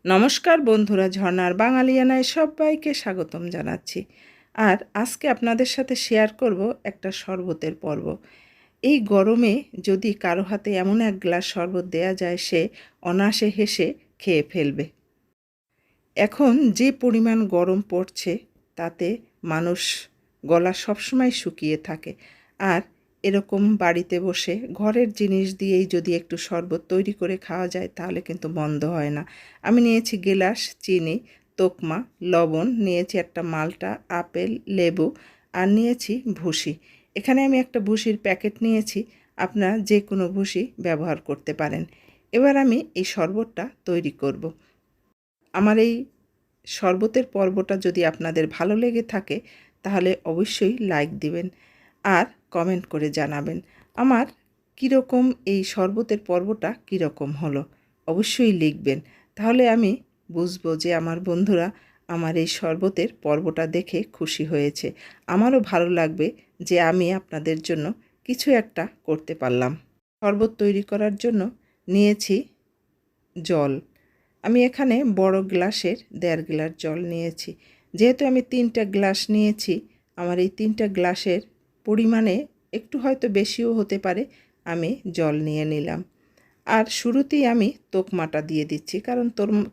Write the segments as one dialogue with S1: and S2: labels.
S1: নমস্কার বন্ধুরা, ঝর্ণার বাঙালিয়ানায় সবাইকে স্বাগতম জানাচ্ছি। আর আজকে আপনাদের সাথে শেয়ার করব একটা শরবতের পর্ব। এই গরমে যদি কারো হাতে এমন এক গ্লাস শরবত দেয়া যায়, সে অনায়াসে হেসে খেয়ে ফেলবে। এখন যে পরিমাণ গরম পড়ছে তাতে মানুষ গলা সবসময় শুকিয়ে থাকে, আর এরকম বাড়িতে বসে ঘরের জিনিস দিয়েই যদি একটু শরবত তৈরি করে খাওয়া যায় তাহলে কিন্তু মন্দ হয় না। আমি নিয়েছি গেলাস, চিনি, তোকমা, লবণ, নিয়েছি একটা মালটা, আপেল, লেবু, আর নিয়েছি ভুসি। এখানে আমি একটা ভুসির প্যাকেট নিয়েছি, আপনারা যে কোনো ভুসি ব্যবহার করতে পারেন। এবার আমি এই শরবতটা তৈরি করব। আমার এই শরবতের পর্বটা যদি আপনাদের ভালো লেগে থাকে তাহলে অবশ্যই লাইক দিবেন আর কমেন্ট করে জানাবেন আমার কীরকম এই শরবতের পর্বটা কীরকম হলো। অবশ্যই লিখবেন, তাহলে আমি বুঝবো যে আমার বন্ধুরা আমার এই শরবতের পর্বটা দেখে খুশি হয়েছে। আমারও ভালো লাগবে যে আমি আপনাদের জন্য কিছু একটা করতে পারলাম। শরবত তৈরি করার জন্য নিয়েছি জল। আমি এখানে বড় গ্লাসের 1.5 গ্লাস জল নিয়েছি। যেহেতু আমি 3টা গ্লাস নিয়েছি, আমার এই 3টা গ্লাসের পরিমাণে একটু হয়তো বেশিও হতে পারে। আমি জল নিয়ে নিলাম। আর শুরুতেই আমি তোকমাটা দিয়ে দিচ্ছি, কারণ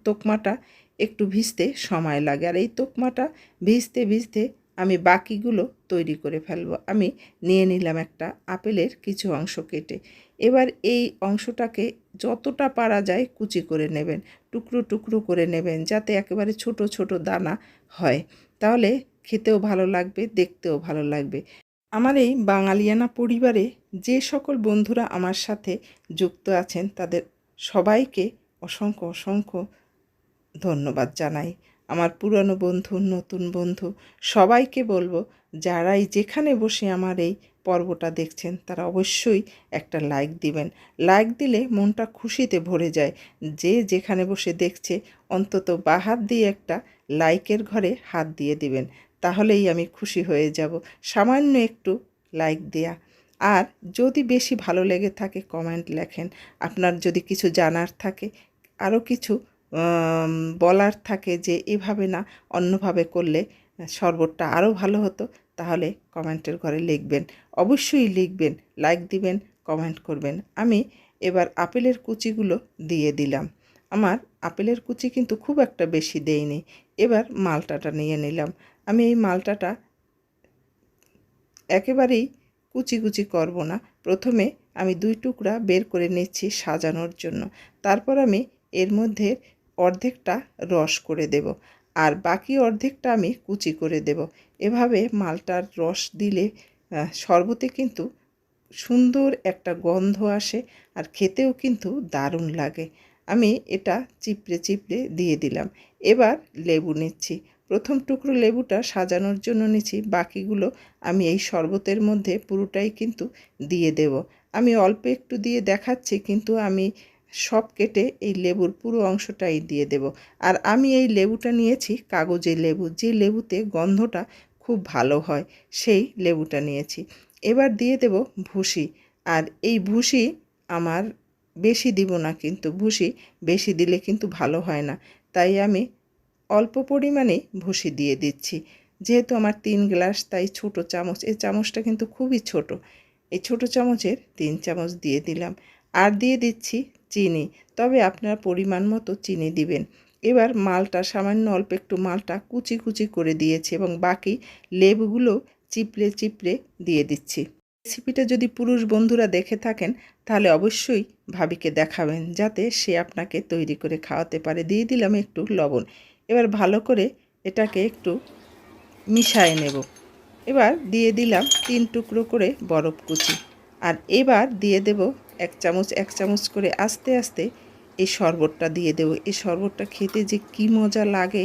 S1: তোকমাটা একটু ভিজতে সময় লাগে। আর এই তোকমাটা ভিজতে ভিজতে আমি বাকিগুলো তৈরি করে ফেলবো। আমি নিয়ে নিলাম একটা আপেলের কিছু অংশ কেটে। এবার এই অংশটাকে যতটা পারা যায় কুচি করে নেবেন, টুকরো টুকরো করে নেবেন, যাতে একেবারে ছোট ছোট দানা হয়। তাহলে খেতেও ভালো লাগবে, দেখতেও ভালো লাগবে। আমার এই বাঙালিয়ানা পরিবারে যে সকল বন্ধুরা আমার সাথে যুক্ত আছেন তাদের সবাইকে অসংখ্য অসংখ্য ধন্যবাদ জানাই। আমার পুরনো বন্ধু, নতুন বন্ধু সবাইকে বলবো, যারাই যেখানে বসে আমার এই পর্বটা দেখছেন তারা অবশ্যই একটা লাইক দিবেন। লাইক দিলে মনটা খুশিতে ভরে যায়। যে যেখানে বসে দেখছে অন্তত বাঁ হাত দিয়ে একটা লাইকের ঘরে হাত দিয়ে দিবেন, তাহলেই আমি খুশি হয়ে যাব। সামান্য একটু লাইক দেয়া। আর যদি বেশি ভালো লেগে থাকে কমেন্ট লেখেন। আপনার যদি কিছু জানার থাকে, আরও কিছু বলার থাকে যে এভাবে না অন্যভাবে করলে শরবতটা আরও ভালো হতো, তাহলে কমেন্টের ঘরে লিখবেন। অবশ্যই লিখবেন, লাইক দিবেন, কমেন্ট করবেন। আমি এবার আপেলের কুচিগুলো দিয়ে দিলাম। আমার আপেলের কুচি কিন্তু খুব একটা বেশি দেইনি। এবার মালটাটা নিয়ে নিলাম। আমি এই মালটাটা একেবারেই কুচি কুচি করব না। প্রথমে আমি 2 টুকরা বের করে নিচ্ছি সাজানোর জন্য। তারপর আমি এর মধ্যে অর্ধেকটা রস করে দেব, আর বাকি অর্ধেকটা আমি কুচি করে দেব। এভাবে মালটার রস দিলে শরবতে কিন্তু সুন্দর একটা গন্ধ আসে, আর খেতেও কিন্তু দারুণ লাগে। আমি এটা চিপড়ে চিপড়ে দিয়ে দিলাম। এবার লেবু নিচ্ছি। প্রথম টুকরো লেবুটা সাজানোর জন্য নিচ্ছি, বাকিগুলো আমি এই শরবতের মধ্যে পুরোটাই কিন্তু দিয়ে দেব। আমি অল্প একটু দিয়ে দেখাচ্ছি, কিন্তু আমি সব কেটে এই লেবুর পুরো অংশটাই দিয়ে দেব। আর আমি এই লেবুটা নিয়েছি কাগজের লেবু, যে লেবুতে গন্ধটা খুব ভালো হয়, সেই লেবুটা নিয়েছি। এবার দিয়ে দেব ভুসি। আর এই ভুসি আমার বেশি দিব না, কিন্তু ভুসি বেশি দিলে কিন্তু ভালো হয় না, তাই আমি অল্প পরিমাণে ভুসি দিয়ে দিচ্ছি। যেহেতু আমার 3 গ্লাস, তাই ছোট চামচ, এই চামচটা কিন্তু খুবই ছোট, এই ছোট চামচের 3 চামচ দিয়ে দিলাম। আর দিয়ে দিচ্ছি চিনি, তবে আপনার পরিমাণ মতো চিনি দিবেন। এবার মালটা, সামান্য অল্প একটু মালটা কুচি কুচি করে দিয়েছি, এবং বাকি লেবুগুলো চিপড়ে চিপড়ে দিয়ে দিচ্ছি। রেসিপিটা যদি পুরুষ বন্ধুরা দেখে থাকেন তাহলে অবশ্যই ভাবিকে দেখাবেন, যাতে সে আপনাকে তৈরি করে খাওয়াতে পারে। দিয়ে দিলাম একটু লবণ। এবার ভালো করে এটাকে একটু মিশিয়ে নেব। এবার দিয়ে দিলাম 3 টুকরো করে বরফ কুচি। আর এবার দিয়ে দেব 1 চামচ 1 চামচ করে আস্তে আস্তে এই শরবতটা দিয়ে দেব। এই শরবতটা খেতে যে কি মজা লাগে!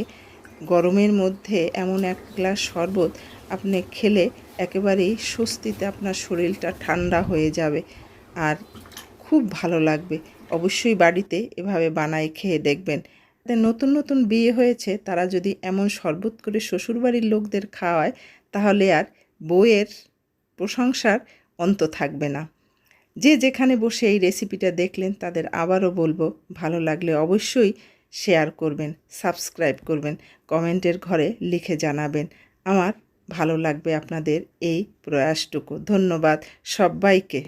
S1: গরমের মধ্যে এমন এক গ্লাস শরবত আপনি খেলে একেবারেই স্বস্তিতে আপনার শরীরটা ঠান্ডা হয়ে যাবে, আর খুব ভালো লাগবে। অবশ্যই বাড়িতে এভাবে বানায় খেয়ে দেখবেন। নতুন নতুন বিয়ে হয়েছে তারা যদি এমন শরবত করে শ্বশুরবাড়ির লোকদের খাওয়ায়, তাহলে আর বউয়ের প্রশংসার অন্ত থাকবে না। যে যেখানে বসে এই রেসিপিটা দেখলেন তাদের আবারও বলবো, ভালো লাগলে অবশ্যই শেয়ার করবেন, সাবস্ক্রাইব করবেন, কমেন্টের ঘরে লিখে জানাবেন। আমার ভালো লাগবে আপনাদের এই প্রয়াসটুকু। ধন্যবাদ সব্বাইকে।